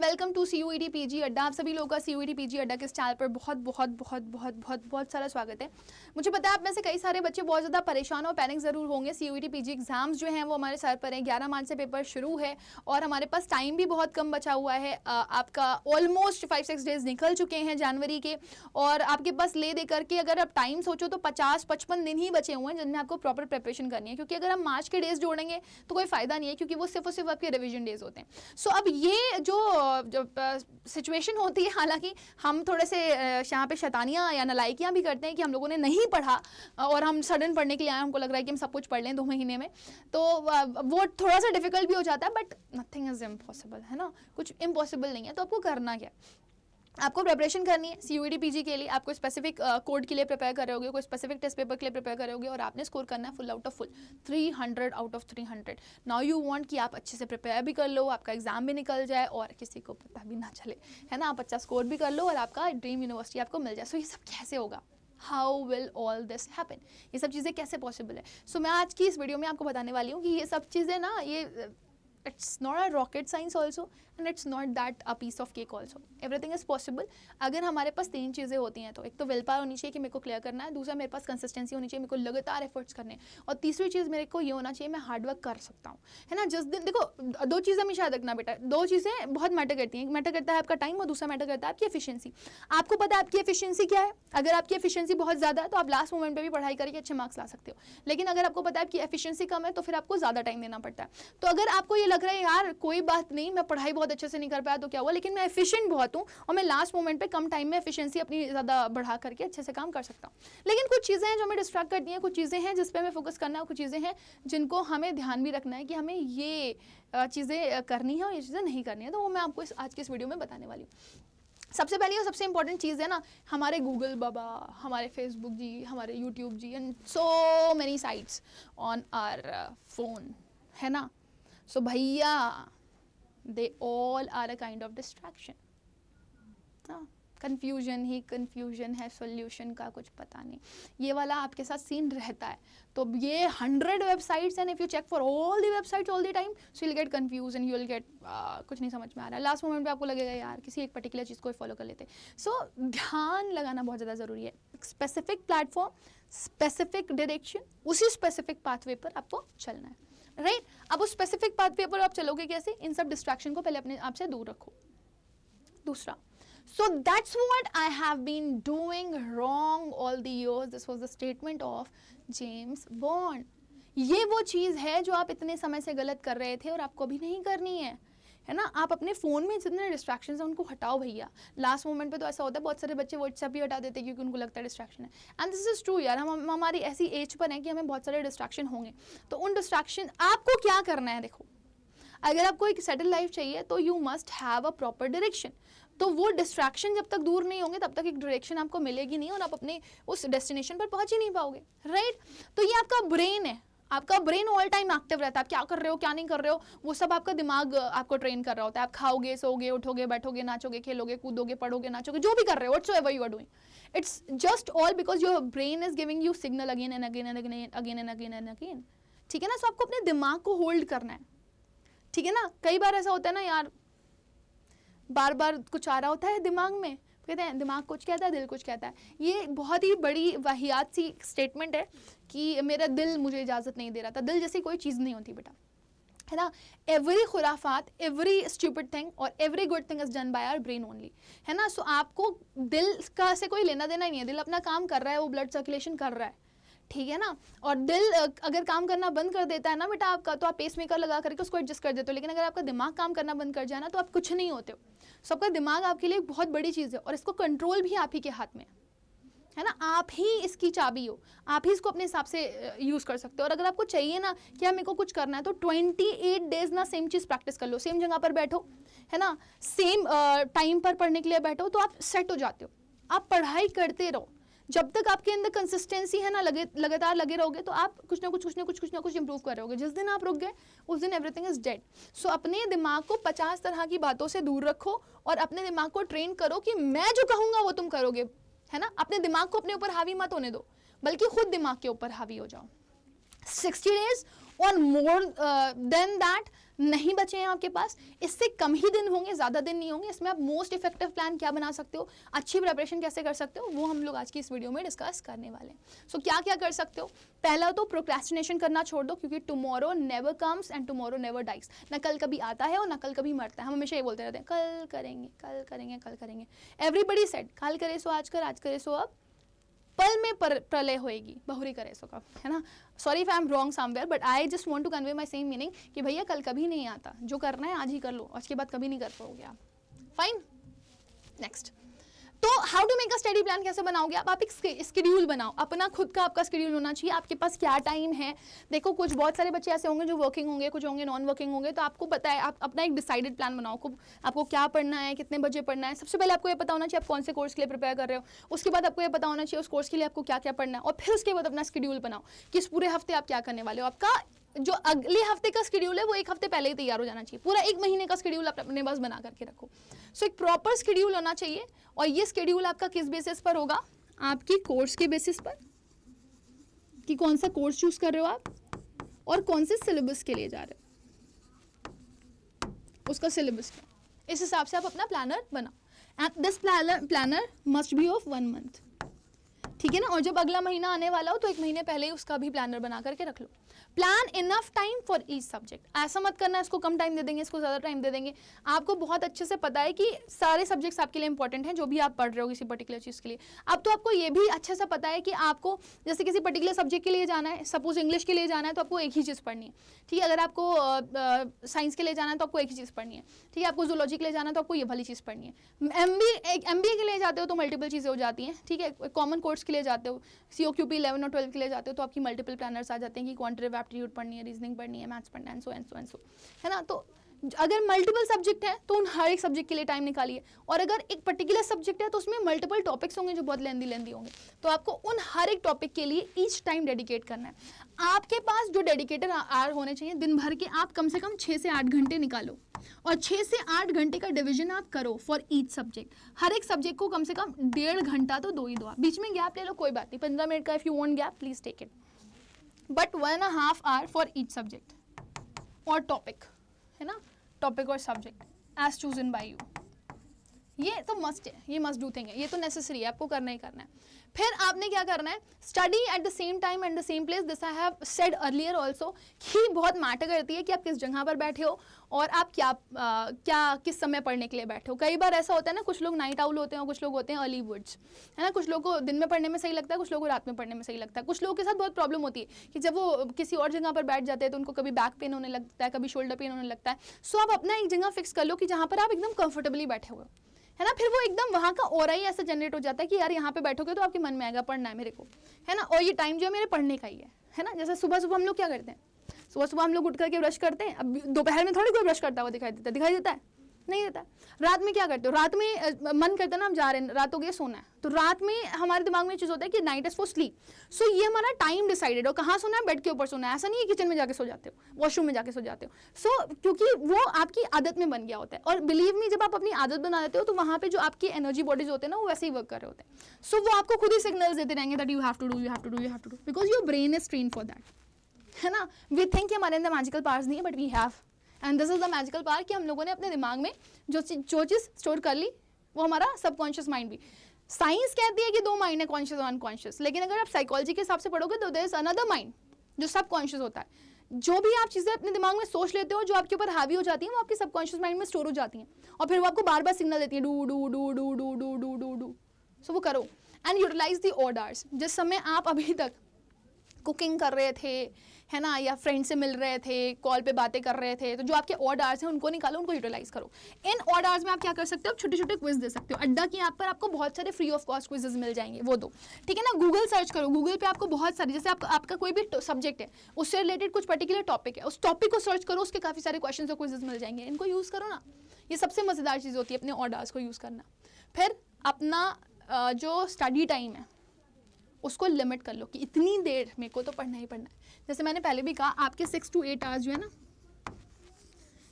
Welcome to CUET PG अड्डा। आप सभी लोगों का CUET PG अड्डा के चैनल पर बहुत बहुत बहुत बहुत बहुत बहुत सारा स्वागत है। मुझे पता है आप में से कई सारे बच्चे बहुत ज़्यादा परेशान और पैनिक ज़रूर होंगे। CUET PG एग्जाम्स जो हैं वो हमारे सर पर हैं। 11 मार्च से पेपर शुरू है और हमारे पास टाइम भी बहुत कम बचा हुआ है। आपका ऑलमोस्ट 5-6 डेज निकल चुके हैं जनवरी के, और आपके पास ले दे करके अगर आप टाइम सोचो तो 50-55 दिन ही बचे हुए हैं जिनमें आपको प्रॉपर प्रिपरेशन करनी है। क्योंकि अगर हम मार्च के डेज जोड़ेंगे तो कोई फ़ायदा नहीं है, क्योंकि वो सिर्फ और सिर्फ आपके रिविजन डेज होते हैं। सो अब ये जो सिचुएशन होती है, हालांकि हम थोड़े से यहाँ पे शैतानियाँ या नालायकियाँ भी करते हैं कि हम लोगों ने नहीं पढ़ा और हम सडन पढ़ने के लिए आए, हमको लग रहा है कि हम सब कुछ पढ़ लें 2 महीने में, तो वो थोड़ा सा डिफिकल्ट भी हो जाता है। बट नथिंग इज इम्पॉसिबल, है ना, कुछ इम्पॉसिबल नहीं है। तो आपको करना क्या, आपको प्रिपरेशन करनी है CUET PG के लिए। आपको स्पेसिफिक कोड के लिए प्रिपेयर कर रहे होगे, कोई स्पेसिफिक टेस्ट पेपर के लिए प्रिपेयर कर रहे होगे, और आपने स्कोर करना है full out of full 300 out of 300। Now you want कि आप अच्छे से प्रिपेयर भी कर लो, आपका एग्जाम भी निकल जाए और किसी को पता भी ना चले, है ना, आप अच्छा स्कोर भी कर लो और आपका ड्रीम यूनिवर्सिटी आपको मिल जाए। सो ये सब कैसे होगा, how will all this happen, ये सब चीज़ें कैसे पॉसिबल है। सो मैं आज की इस वीडियो में आपको बताने वाली हूँ कि ये सब चीज़ें ना, ये it's not a rocket science also and it's not that a piece of cake also. Everything is possible अगर हमारे पास 3 चीज़ें होती हैं। तो एक तो विल पावर होनी चाहिए कि मेरे को क्लियर करना है, दूसरा मेरे पास कंसिस्टेंसी होनी चाहिए, मेरे को लगातार एफर्ट्स करने हैं, और तीसरी चीज़ मेरे को ये होना चाहिए मैं हार्डवर्क कर सकता हूँ, है ना। जिस दिन देखो 2 चीज़ें हमेशा याद रखना बेटा, 2 चीज़ें बहुत मैटर करती हैं। मैटर करता है आपका टाइम और दूसरा मैटर करता है आपकी एफिशिएंसी। आपको पता है आपकी एफिशिएंसी क्या है। अगर आपकी एफिशिएंसी बहुत ज़्यादा है तो आप लास्ट मोमेंट पर भी पढ़ाई करके अच्छे मार्क्स ला सकते हो, लेकिन अगर आपको पता है आपकी एफिशिएंसी कम है तो फिर आपको ज़्यादा टाइम देना पड़ता है। तो अगर आपको ये लग रहा है यार कोई बात नहीं, मैं पढ़ाई बहुत अच्छे से नहीं कर पाया तो क्या हुआ, लेकिन मैं एफिशिएंट बहुत हूँ और मैं लास्ट मोमेंट पे कम टाइम में एफिशिएंसी अपनी ज़्यादा बढ़ा करके अच्छे से काम कर सकता हूँ। लेकिन कुछ चीज़ें हैं जो हमें डिस्ट्रैक्ट करती हैं, कुछ चीज़ें हैं जिस पे हमें फोकस करना है, कुछ चीज़ें हैं जिनको हमें ध्यान भी रखना है कि हमें ये चीज़ें करनी है और ये चीज़ें नहीं करनी है। तो वो मैं आपको आज की इस वीडियो में बताने वाली हूँ। सबसे पहली और सबसे इंपॉर्टेंट चीज़ है ना, हमारे गूगल बाबा, हमारे फेसबुक जी, हमारे YouTube ji and so many sites on our phone, है ना। सो भैया they all are a kind of distraction। Confusion he confusion है, सॉल्यूशन का कुछ पता नहीं, ये वाला आपके साथ सीन रहता है। तो ये 100 websites and if you check for all the websites all the time, so you will get confuse and you will get कुछ नहीं समझ में आ रहा है। लास्ट मोमेंट पे आपको लगेगा यार किसी एक पर्टिकुलर चीज़ को फॉलो कर लेते। सो ध्यान लगाना बहुत ज़्यादा ज़रूरी है। स्पेसिफिक प्लेटफॉर्म, स्पेसिफिक डायरेक्शन, उसी स्पेसिफिक पाथवे पर आपको चलना है, राइट। अब उस स्पेसिफिक पाथवे पर आप चलोगे कैसे, इन सब डिस्ट्रैक्शन को पहले अपने आप से दूर रखो। दूसरा, so that's what I have been doing wrong all the years. This was the statement of James Bond. ये वो चीज़ है जो आप इतने समय से गलत कर रहे थे और आपको अभी नहीं करनी है ना। आप अपने फ़ोन में जितने डिस्ट्रैक्शंस हैं उनको हटाओ भैया। लास्ट मोमेंट पे तो ऐसा होता है, बहुत सारे बच्चे व्हाट्सएप भी हटा देते हैं क्योंकि उनको लगता है डिस्ट्रैक्शन है। एंड दिस इज़ ट्रू यार, हम हमारी ऐसी एज पर हैं कि हमें बहुत सारे डिस्ट्रैक्शन होंगे। तो उन डिस्ट्रैक्शन, आपको क्या करना है, देखो, अगर आपको एक सेटल लाइफ चाहिए तो you must have a proper direction. तो वो डिस्ट्रैक्शन जब तक दूर नहीं होंगे तब तक एक डायरेक्शन आपको मिलेगी नहीं और आप अपने उस डेस्टिनेशन पर पहुंच ही नहीं पाओगे, राइट। तो ये आपका ब्रेन है, आपका ब्रेन ऑल टाइम एक्टिव रहता है। आप क्या कर रहे हो क्या नहीं कर रहे हो वो सब आपका दिमाग आपको ट्रेन कर रहा होता है। आप खाओगे, सोओगे, उठोगे, बैठोगे, नाचोगे, खेलोगे, कूदोगे, पढ़ोगे, नाचोगे, जो भी कर रहे हो, whatsoever you are doing, it's just all because your brain is giving you signal again and again and again again and again and again, ठीक है ना। सो आपको अपने दिमाग को होल्ड करना है, ठीक है ना। कई बार ऐसा होता है ना यार, बार बार कुछ आ रहा होता है दिमाग में, कहते हैं दिमाग कुछ कहता है, दिल कुछ कहता है। ये बहुत ही बड़ी वाहियात सी स्टेटमेंट है कि मेरा दिल मुझे इजाज़त नहीं दे रहा था। दिल जैसी कोई चीज़ नहीं होती बेटा, है ना। एवरी खुराफात, एवरी स्टूपिड थिंग और every good thing is done by our brain only, है ना। सो आपको दिल का से कोई लेना देना ही नहीं है। दिल अपना काम कर रहा है, वो ब्लड सर्कुलेशन कर रहा है, ठीक है ना। और दिल अगर काम करना बंद कर देता है ना बेटा आपका, तो आप पेस मेकर लगा करके उसको एडजस्ट कर देते हो। लेकिन अगर आपका दिमाग काम करना बंद कर जाए ना तो आप कुछ नहीं होते हो। सो आपका दिमाग आपके लिए बहुत बड़ी चीज़ है और इसको कंट्रोल भी आप ही के हाथ में है ना। आप ही इसकी चाबी हो, आप ही इसको अपने हिसाब से यूज़ कर सकते हो। और अगर आपको चाहिए ना कि मेरे को कुछ करना है तो 28 डेज ना सेम चीज़ प्रैक्टिस कर लो, सेम जगह पर बैठो, है ना, सेम टाइम पर पढ़ने के लिए बैठो, तो आप सेट हो जाते हो। आप पढ़ाई करते रहो, जब तक आपके अंदर कंसिस्टेंसी है ना, लगातार लगे रहोगे तो आप कुछ ना कुछ इंप्रूव कर रहोगे। जिस दिन आप रुक गए उस दिन एवरीथिंग इज डेड। सो अपने दिमाग को 50 तरह की बातों से दूर रखो और अपने दिमाग को ट्रेन करो कि मैं जो कहूँगा वो तुम करोगे, है ना। अपने दिमाग को अपने ऊपर हावी मत होने दो, बल्कि खुद दिमाग के ऊपर हावी हो जाओ। 60 days or more than that, नहीं बचे हैं आपके पास, इससे कम ही दिन होंगे, ज़्यादा दिन नहीं होंगे, इसमें आप मोस्ट इफेक्टिव प्लान क्या बना सकते हो, अच्छी प्रिपरेशन कैसे कर सकते हो, वो हम लोग आज की इस वीडियो में डिस्कस करने वाले हैं। सो क्या क्या कर सकते हो? पहला तो प्रोक्रेस्टिनेशन करना छोड़ दो, क्योंकि tomorrow never comes and tomorrow never dies. ना कल कभी आता है और ना कल कभी मरता है। हम हमेशा ये बोलते रहते हैं कल करेंगे, कल करेंगे, कल करेंगे। एवरीबडी सेड कल करे सो आज कर, आज करे सो अब, पल में प्रलय होएगी, बहुरी करे सो कब, है ना। Sorry if I am wrong somewhere, but I just want to convey my same meaning कि भैया कल कभी नहीं आता, जो करना है आज ही कर लो, आज के बाद कभी नहीं कर पाओगे आप। Fine, next. तो how to make a study plan कैसे बनाओगे आप एक स्केड्यूल बनाओ, अपना खुद का आपका स्केड्यूल होना चाहिए, आपके पास क्या टाइम है। देखो कुछ बहुत सारे बच्चे ऐसे होंगे जो वर्किंग होंगे, कुछ होंगे नॉन वर्किंग होंगे, तो आपको पता है आप अपना एक डिसाइडेड प्लान बनाओ, आपको क्या पढ़ना है, कितने बजे पढ़ना है। सबसे पहले आपको ये पता होना चाहिए आप कौन से कोर्स के लिए प्रिपेयर कर रहे हो, उसके बाद आपको ये पता होना चाहिए उस कोर्स के लिए आपको क्या क्या पढ़ना है, और फिर उसके बाद अपना स्केड्यूल बनाओ कि इस पूरे हफ्ते आप क्या करने वाले हो। आपका जो अगले हफ्ते का स्केड्यूल है वो एक हफ्ते पहले ही तैयार हो जाना चाहिए, पूरा एक महीने का स्केड्यूल आप अपने पास बना करके रखो। सो एक प्रॉपर स्केड्यूल होना चाहिए, और ये स्केड्यूल आपका किस बेसिस पर होगा, आपकी कोर्स के बेसिस पर, कि कौन सा कोर्स चूज कर रहे हो आप और कौन से सिलेबस के लिए जा रहे हो, उसका सिलेबस क्या, इस हिसाब से आप अपना प्लानर बनाओ। And this planner must be of 1 month, ठीक है ना। और जब अगला महीना आने वाला हो तो एक महीने पहले ही उसका भी प्लानर बना करके रख लो। Plan enough time for each subject, ऐसा मत करना इसको कम टाइम दे देंगे, इसको ज़्यादा टाइम दे देंगे। आपको बहुत अच्छे से पता है कि सारे सब्जेक्ट्स आपके लिए इंपॉर्टेंट हैं, जो भी आप पढ़ रहे हो किसी पर्टिकुलर चीज़ के लिए। अब तो आपको ये भी अच्छे से पता है कि आपको जैसे किसी पर्टिकुलर सब्जेक्ट के लिए जाना है, सपोज इंग्लिश के लिए जाना है तो आपको एक ही चीज़ पढ़नी है, ठीक है। अगर आपको साइंस के लिए जाना है तो आपको एक ही चीज़ पढ़नी है, ठीक है। आपको जूलॉजी के लिए जाना है तो आपको ये वाली चीज़ पढ़नी है। MBA के लिए जाते हो तो मल्टीपल चीज़ें हो जाती हैं, ठीक है। कॉमन कोर्स के लिए जाते हो, COQP 11 और 12 के लिए जाते हो तो आपकी मल्टीपल प्लानर्स आ जाते हैं कि क्वांटिटेटिव एप्टीट्यूड पढ़नी है, रीजनिंग पढ़नी है, मैथ्स पढ़ना है, एंड सो, है ना। तो अगर मल्टीपल सब्जेक्ट है तो उन हर एक सब्जेक्ट के लिए टाइम निकालिए, और अगर एक पर्टिकुलर सब्जेक्ट है तो उसमें मल्टीपल टॉपिक्स होंगे जो बहुत लेंदी होंगे, तो आपको उन हर एक टॉपिक के लिए ईच टाइम डेडिकेट करना है। आपके पास जो डेडिकेटेड आवर होने चाहिए दिन भर के, आप कम से कम 6 से 8 घंटे निकालो, और 6 से 8 घंटे का डिवीजन आप करो फॉर ईच सब्जेक्ट। हर एक सब्जेक्ट को कम से कम 1.5 घंटा तो दो ही दो, बीच में गैप ले लो कोई बात नहीं, 15 मिनट का, if you want gap please take it, but 1.5 hour for each subject और टॉपिक, है ना, टॉपिक और subject as chosen by you. ये तो मस्ट है, ये मस्ट डू थिंग है, ये तो नेसेसरी है, आपको करना ही करना है। फिर आपने क्या करना है, study at the same time and the same place. This I have said earlier also कि बहुत मैटर करती है कि आप किस जगह पर बैठे हो और आप क्या किस समय पढ़ने के लिए बैठे हो। कई बार ऐसा होता है ना, कुछ लोग नाइट आउल होते हैं और कुछ लोग होते हैं अर्ली बर्ड्स, है ना। कुछ लोगों को दिन में पढ़ने में सही लगता है, कुछ लोगों को रात में पढ़ने में सही लगता है। कुछ लोगों के साथ बहुत प्रॉब्लम होती है कि जब वो किसी और जगह पर बैठ जाते हैं तो उनको कभी बैक पेन होने लगता है, कभी शोल्डर पेन होने लगता है। सो आप अपना एक जगह फिक्स कर लो कि जहाँ पर आप एकदम कंफर्टेबली बैठे हुए हो, है ना। फिर वो एकदम वहाँ का ऑरा ही ऐसा जनरेट हो जाता है कि यार यहाँ पे बैठोगे तो आपके मन में आएगा पढ़ना है मेरे को, है ना। और ये टाइम जो है मेरे पढ़ने का ही है ना। जैसे सुबह सुबह हम लोग क्या करते हैं, सुबह हम लोग उठ करके ब्रश करते हैं। अब दोपहर में थोड़ी कोई ब्रश करता हुआ दिखाई देता है, नहीं देता। रात में क्या करते हो, रात में मन करता है ना, हम जा रहे हैं, रात हो गई सोना है, तो रात में हमारे दिमाग में चीज़ होता है कि नाइट इज फॉर स्लीप। सो ये हमारा टाइम डिसाइडेड हो, कहाँ सोना है, बेड के ऊपर सोना है। ऐसा नहीं है किचन में जाके सो जाते हो, वॉशरूम में जाके सो जाते हो। सो क्योंकि वो आपकी आदत में बन गया होता है, और बिलीव मी जब आप अपनी आदत बना लेते हो तो वहाँ पे जो आपकी एनर्जी बॉडीज होते हैं ना वो वैसे ही वर्क कर रहे होते हैं। सो वो आपको खुद ही सिग्नल्स देते रहेंगे that you have to do, you have to do, you have to do, because your brain is train for that, है ना। वी थिंक हमारे अंदर मैजिकल पावर्स नहीं है, but we have, and this is the magical power कि हम लोगों ने अपने दिमाग में जो चीज़ स्टोर कर ली वो हमारा सबकॉन्शियस माइंड भी। साइंस कहती है कि 2 माइंड है, कॉन्शियस और अनकॉन्शियस, लेकिन अगर आप साइकोलॉजी के हिसाब से पढ़ोगे तो देयर इज अनदर माइंड जो सबकॉन्शियस होता है। जो भी आप चीज़ें अपने दिमाग में सोच लेते हो जो आपके ऊपर हावी हो जाती हैं वो आपके सबकॉन्शियस माइंड में स्टोर हो जाती हैं, और फिर वो आपको बार बार सिग्नल देती है डू डू डू डू डू डू डू डू डू। सो वो करो and utilise the odd hours. जिस समय आप अभी तक कुकिंग कर रहे थे, है ना, या फ्रेंड से मिल रहे थे, कॉल पे बातें कर रहे थे, तो जो आपके ऑड आवर्स हैं उनको निकालो, उनको यूटिलाइज करो। इन ऑड आवर्स में आप क्या कर सकते हो, छोटे छोटे क्विज दे सकते हो। अड्डा की ऐप पर आपको बहुत सारे फ्री ऑफ कॉस्ट क्विजेज मिल जाएंगे, वो दो, ठीक है ना। गूगल सर्च करो, गूगल पे आपको बहुत सारे, जैसे आपका कोई भी सब्जेक्ट है उससे रिलेटेड कुछ पर्टिकुलर टॉपिक है, उस टॉपिक को सर्च करो, उसके काफ़ी सारे क्वेश्चन और क्विजेज मिल जाएंगे, इनको यूज़ करो ना। ये सबसे मज़ेदार चीज़ होती है अपने ऑड आवर्स को यूज़ करना। फिर अपना जो स्टडी टाइम है उसको लिमिट कर लो कि इतनी देर मेरे को तो पढ़ना ही पढ़ना है। जैसे मैंने पहले भी कहा, आपके 6 to 8 आवर्स जो है ना,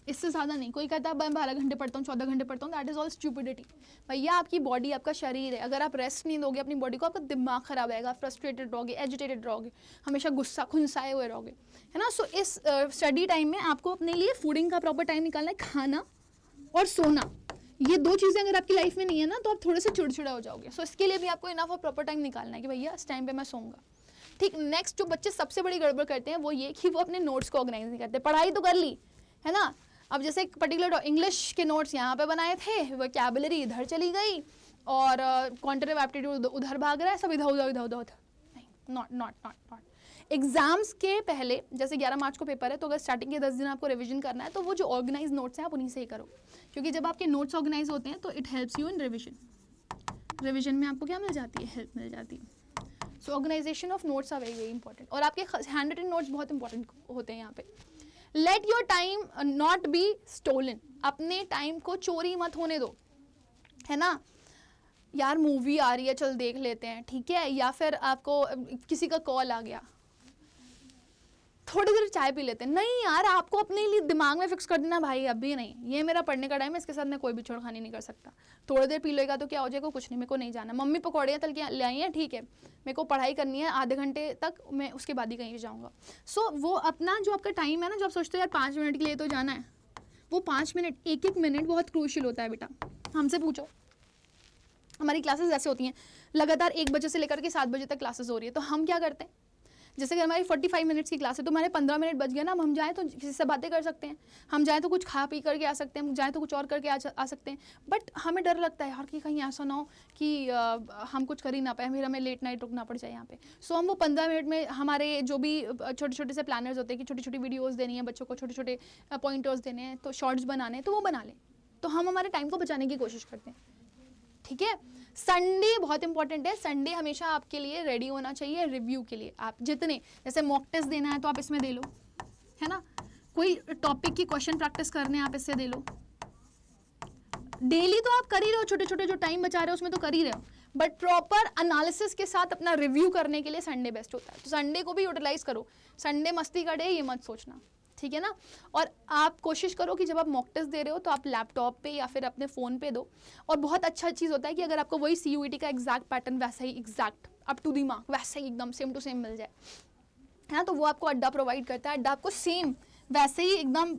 इससे ज़्यादा नहीं। कोई कहता है मैं 12 घंटे पढ़ता हूँ, 14 घंटे पढ़ता हूँ, दैट इज़ ऑल स्टूपिडिटी। भैया आपकी बॉडी, आपका शरीर है, अगर आप रेस्ट नहीं दोगे अपनी बॉडी को, आपका दिमाग खराब आएगा, फ्रस्ट्रेटेड रहोगे, एजिटेटेड रहोगे, हमेशा गुस्सा खुंसाए हुए रहोगे, है ना। सो इस स्टडी टाइम में आपको अपने लिए फूडिंग का प्रॉपर टाइम निकालना है, खाना और सोना। ये 2 चीज़ें अगर आपकी लाइफ में नहीं है ना, तो आप थोड़े से चिड़चिड़ा हो जाओगे। सो इसके लिए भी आपको इनफ और प्रॉपर टाइम निकालना है कि भैया इस टाइम पे मैं सोऊंगा। ठीक, नेक्स्ट जो बच्चे सबसे बड़ी गड़बड़ करते हैं वो ये कि वो अपने नोट्स को ऑर्गेनाइज नहीं करते। पढ़ाई तो कर ली, है ना, अब जैसे एक पर्टिकुलर इंग्लिश के नोट्स यहाँ पे बनाए थे, वोकैबुलरी इधर चली गई और क्वांटिटेटिव एप्टीट्यूड उधर भाग रहा है, सब इधर उधर इधर उधर। नहीं, not not not not. Exams के पहले जैसे 11 मार्च को पेपर है, तो अगर स्टार्टिंग के 10 दिन आपको रिविजन करना है, तो वो जो ऑर्गेनाइज नोट्स हैं आप उन्हीं से ही करो, क्योंकि जब आपके नोट्स ऑर्गेनाइज होते हैं तो it helps you in revision. Revision में आपको क्या मिल जाती है, हेल्प मिल जाती है। So organisation of notes are very very important, और आपके हैंड रिटन नोट्स बहुत इंपॉर्टेंट होते हैं यहाँ पे। Let your time not be stolen, अपने टाइम को चोरी मत होने दो, है ना। यार मूवी आ रही है, चल देख लेते हैं, ठीक है, या फिर आपको किसी का कॉल आ गया, थोड़ी देर चाय पी लेते हैं। नहीं यार, आपको अपने लिए दिमाग में फिक्स कर देना, भाई अभी नहीं, ये मेरा पढ़ने का टाइम है, इसके साथ मैं कोई भी छेड़खानी नहीं कर सकता। थोड़ी देर पी लेगा तो क्या हो जाएगा, कुछ नहीं, मेरे को नहीं जाना। मम्मी पकौड़ियाँ तल के ले आई हैं, ठीक है, मेरे को पढ़ाई करनी है आधे घंटे तक, मैं उसके बाद ही कहीं जाऊँगा। सो वो अपना जो आपका टाइम है ना, जो आप सोचते हो यार 5 मिनट के लिए तो जाना है, वो 5 मिनट, एक मिनट बहुत क्रूशियल होता है बेटा। हमसे पूछो, हमारी क्लासेस ऐसे होती हैं, लगातार 1 बजे से लेकर के 7 बजे तक क्लासेस हो रही है, तो हम क्या करते हैं, जैसे कि हमारी 45 मिनट्स की क्लास है, तो हमारे 15 मिनट बच गए ना, हम जाएँ तो किसी से बातें कर सकते हैं, हम जाएँ तो कुछ खा पी करके आ सकते हैं, हम जाएँ तो कुछ और करके आ सकते हैं। बट हमें डर लगता है यार कि कहीं ऐसा ना हो कि हम कुछ कर ही ना पाए, फिर हमें लेट नाइट रुकना पड़ जाए यहाँ पे। सो हम वो 15 मिनट में हमारे जो भी छोटे छोटे से प्लानर्स होते हैं कि छोटी छोटी वीडियोज़ देनी है बच्चों को, छोटे छोटे पॉइंटर्स देने हैं, तो शॉर्ट्स बनाने हैं, तो वो बना लें। तो हम हमारे टाइम को बचाने की कोशिश करते हैं, ठीक है। संडे बहुत इंपॉर्टेंट है, संडे हमेशा आपके लिए रेडी होना चाहिए रिव्यू के लिए। आप जितने जैसे मॉक टेस्ट देना है तो आप इसमें दे लो, है ना, कोई टॉपिक की क्वेश्चन प्रैक्टिस करने आप इससे दे लो। डेली तो आप कर ही रहे हो, छोटे छोटे जो टाइम बचा रहे हो उसमें तो कर ही रहे हो, बट प्रॉपर एनालिसिस के साथ अपना रिव्यू करने के लिए संडे बेस्ट होता है। तो संडे को भी यूटिलाइज करो, संडे मस्ती का डे ये मत सोचना, ठीक है ना। और आप कोशिश करो कि जब आप मॉक टेस्ट दे रहे हो तो आप लैपटॉप पे या फिर अपने फ़ोन पे दो। और बहुत अच्छा चीज़ होता है कि अगर आपको वही CUET का एग्जैक्ट पैटर्न वैसा ही exact up to the mark वैसा ही एकदम सेम टू सेम मिल जाए, है ना, तो वो आपको अड्डा प्रोवाइड करता है। अड्डा आपको सेम वैसे ही एकदम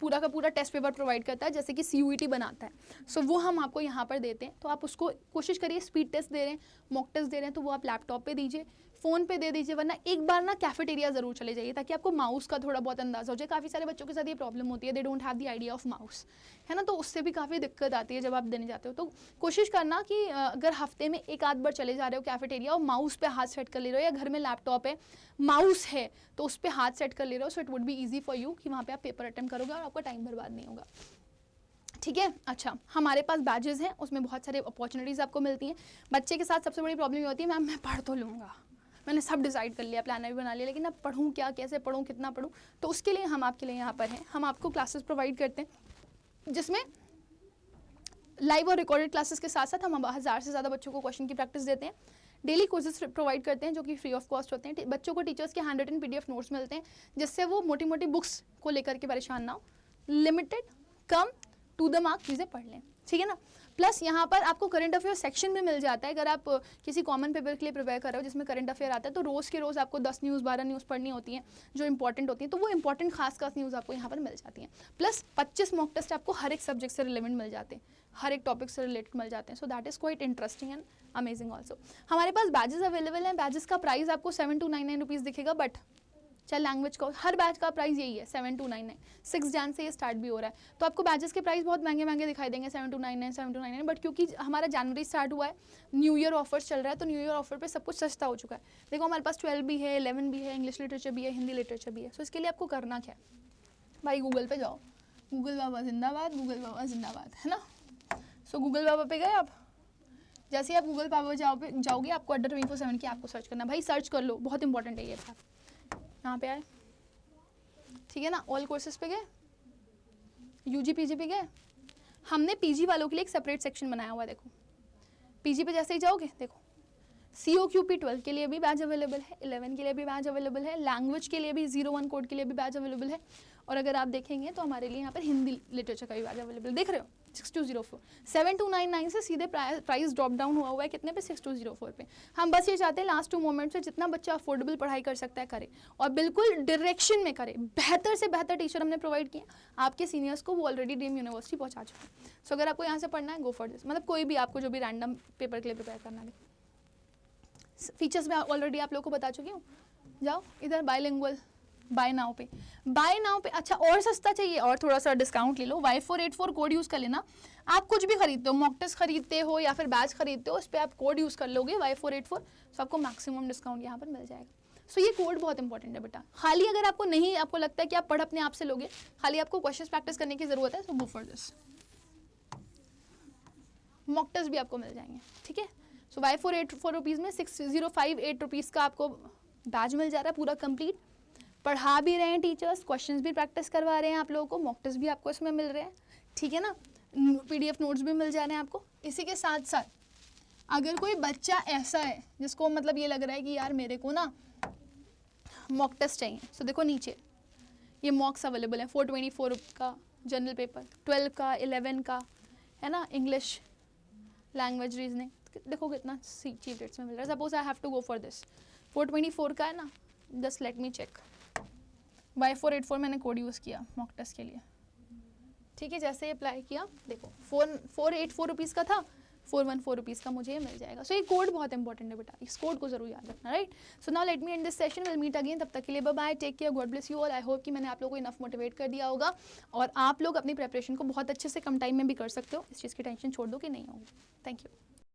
पूरा का पूरा टेस्ट पेपर प्रोवाइड करता है जैसे कि CUET बनाता है। सो वो हम आपको यहाँ पर देते हैं, तो आप उसको कोशिश करिए। स्पीड टेस्ट दे रहे हैं, मॉक टेस्ट दे रहे हैं, तो वो आप लैपटॉप पे दीजिए, फ़ोन पे दे दीजिए, वरना एक बार ना कैफेटेरिया ज़रूर चले जाइए ताकि आपको माउस का थोड़ा बहुत अंदाज़ा हो जाए। काफ़ी सारे बच्चों के साथ ये प्रॉब्लम होती है, they don't have the idea of mouse, है ना, तो उससे भी काफ़ी दिक्कत आती है जब आप देने जाते हो। तो कोशिश करना कि अगर हफ्ते में 1 आध बार चले जा रहे हो कैफेटेरिया और माउस पे हाथ सेट कर ले रहे हो, या घर में लैपटॉप है माउस है तो उस पर हाथ सेट कर ले रहे हो, so it would be easy for you कि वहाँ पे आप पेपर अटेम्प्ट करोगे और आपका टाइम बर्बाद नहीं होगा, ठीक है। अच्छा, हमारे पास बैजेस हैं, उसमें बहुत सारे अपॉर्चुनिटीज़ आपको मिलती हैं। बच्चे के साथ सबसे बड़ी प्रॉब्लम ये होती है, मैम मैं पढ़ तो लूँगा, मैंने सब डिसाइड कर लिया, प्लानर भी बना लिया, लेकिन अब पढ़ूँ क्या, कैसे पढ़ूँ, कितना पढ़ूँ। तो उसके लिए हम आपके लिए यहाँ पर हैं, हम आपको क्लासेस प्रोवाइड करते हैं जिसमें लाइव और रिकॉर्डेड क्लासेस के साथ साथ हम 1000 से ज़्यादा बच्चों को क्वेश्चन की प्रैक्टिस देते हैं। डेली कोर्सेज प्रोवाइड करते हैं जो कि फ्री ऑफ कॉस्ट होते हैं। बच्चों को टीचर्स के हैंड रिटन PDF नोट्स मिलते हैं जिससे वो मोटी मोटी बुक्स को लेकर के परेशान ना हो, limited come to the mark चीज़ें पढ़ लें, ठीक है ना। प्लस यहाँ पर आपको करंट अफेयर सेक्शन भी मिल जाता है। अगर आप किसी कॉमन पेपर के लिए प्रिपेयर कर रहे हो जिसमें करंट अफेयर आता है, तो रोज़ के रोज़ आपको 10 न्यूज़ 12 न्यूज़ पढ़नी होती हैं जो इंपॉर्टेंट होती हैं, तो वो इंपॉर्टेंट खास न्यूज़ आपको यहाँ पर मिल जाती हैं। प्लस 25 मॉक टेस्ट आपको हर एक सब्जेक्ट से रिलेवेंट मिल जाते हैं, हर एक टॉपिक से रिलेटेड मिल जाते हैं। So that is quite interesting and amazing also. हमारे पास बैजेस अवेलेबल हैं। बैजेस का प्राइस आपको 7,299 रुपीज़ दिखेगा, बट चाहे लैंग्वेज का, हर बैच का प्राइस यही है 7,299। 6 जन से ये स्टार्ट भी हो रहा है, तो आपको बैचेस के प्राइस बहुत महंगे महंगे दिखाई देंगे 7,299 7,299, बट क्योंकि हमारा जनवरी स्टार्ट हुआ है, न्यू ईयर ऑफर्स चल रहा है, तो न्यू ईयर ऑफर पे सब कुछ सस्ता हो चुका है। देखो हमारे पास 12 भी है, 11 भी है, इंग्लिश लिटरेचर भी है, हिंदी लिटरेचर भी है। सो इसके लिए आपको करना क्या है भाई, गूगल पे जाओ, गूगल बाबा जिंदाबाद, गूगल बाबा जिंदाबाद, है ना। सो गूगल बाबा पे गए आप, जैसे ही आप गूगल बाबा जाओगे आपको अड्डा 24/7 की आपको सर्च करना, भाई सर्च कर लो, बहुत इंपॉर्टेंट है ये बात। यहाँ पे आए, ठीक है ना, ऑल कोर्सेज पे गए, UG PG पे गए। हमने PG वालों के लिए एक सेपरेट सेक्शन बनाया हुआ है, देखो PG पे जैसे ही जाओगे देखो COQP 12 के लिए भी बैच अवेलेबल है, 11 के लिए भी बैच अवेलेबल है, लैंग्वेज के लिए भी 01 कोड के लिए भी बैच अवेलेबल है, और अगर आप देखेंगे तो हमारे लिए यहाँ पर हिंदी लिटरेचर का भी बैच अवेलेबल, देख रहे हो 6204, 7299 से सीधे प्राइस ड्रॉप डाउन हुआ है कितने पे, 6204 पे। हम बस ये चाहते हैं लास्ट 2 मोमेंट्स में जितना बच्चा अफोर्डेबल पढ़ाई कर सकता है करे, और बिल्कुल डायरेक्शन में करे, बेहतर से बेहतर टीचर हमने प्रोवाइड किए, आपके सीनियर्स को वो ऑलरेडी ड्रीम यूनिवर्सिटी पहुंचा चुके हैं। सो अगर आपको यहाँ से पढ़ना है, गो फॉर दिस, मतलब कोई भी आपको जो भी रैंडम पेपर के लिए प्रिपेयर करना है। फीचर्स में ऑलरेडी आप लोगों को बता चुकी हूँ, जाओ इधर बायलिंगुअल, बाय नाउ पे अच्छा और सस्ता चाहिए और थोड़ा सा डिस्काउंट ले लो, Y484 कोड यूज़ कर लेना। आप कुछ भी खरीदते हो, मॉक टेस्ट खरीदते हो या फिर बैच खरीदते हो, उस पर आप कोड यूज़ कर लोगे Y484, तो आपको मैक्सिमम डिस्काउंट यहाँ पर मिल जाएगा। सो ये कोड बहुत इंपॉर्टेंट है बेटा। खाली अगर आपको नहीं, आपको लगता है कि आप पढ़ अपने आप से लोगे, खाली आपको क्वेश्चन प्रैक्टिस करने की ज़रूरत है, so go for this. Mock test भी आपको मिल जाएंगे, ठीक है। सो Y484 रुपीज़ में 6058 रुपीज़ का आपको बैच मिल जा रहा है पूरा कंप्लीट। पढ़ा भी रहे हैं टीचर्स, क्वेश्चंस भी प्रैक्टिस करवा रहे हैं आप लोगों को, मॉक टेस्ट भी आपको इसमें मिल रहे हैं, ठीक है ना, PDF नोट्स भी मिल जा रहे हैं आपको। इसी के साथ साथ अगर कोई बच्चा ऐसा है जिसको मतलब ये लग रहा है कि यार मेरे को ना मॉक टेस्ट चाहिए, सो देखो नीचे ये मॉक्स अवेलेबल है, 424 का जनरल पेपर, 12 का, 11 का, है ना, इंग्लिश, लैंग्वेज, रीजनिंग, देखो कितना चीप रेट्स में मिल रहा है। Suppose I have to go for this, 424 का है ना, just let me check, Y484 मैंने कोड यूज़ किया मॉक टेस्ट के लिए, ठीक है। जैसे अप्लाई किया देखो 484 रुपीज़ का था, 414 रुपीज़ का मुझे ये मिल जाएगा। सो ये कोड बहुत इंपॉर्टेंट है बेटा, इस कोड को जरूर याद रखना, right. So now let me end this session, will meet again, तब तक के लिए bye bye, take care, God bless you all. I hope कि मैंने आप लोगों को इनफ मोटिवेट कर दिया होगा और आप लोग अपनी प्रेपरेशन को बहुत अच्छे से कम टाइम में भी कर सकते हो, इस चीज़ की टेंशन छोड़ दो कि नहीं होगी। Thank you.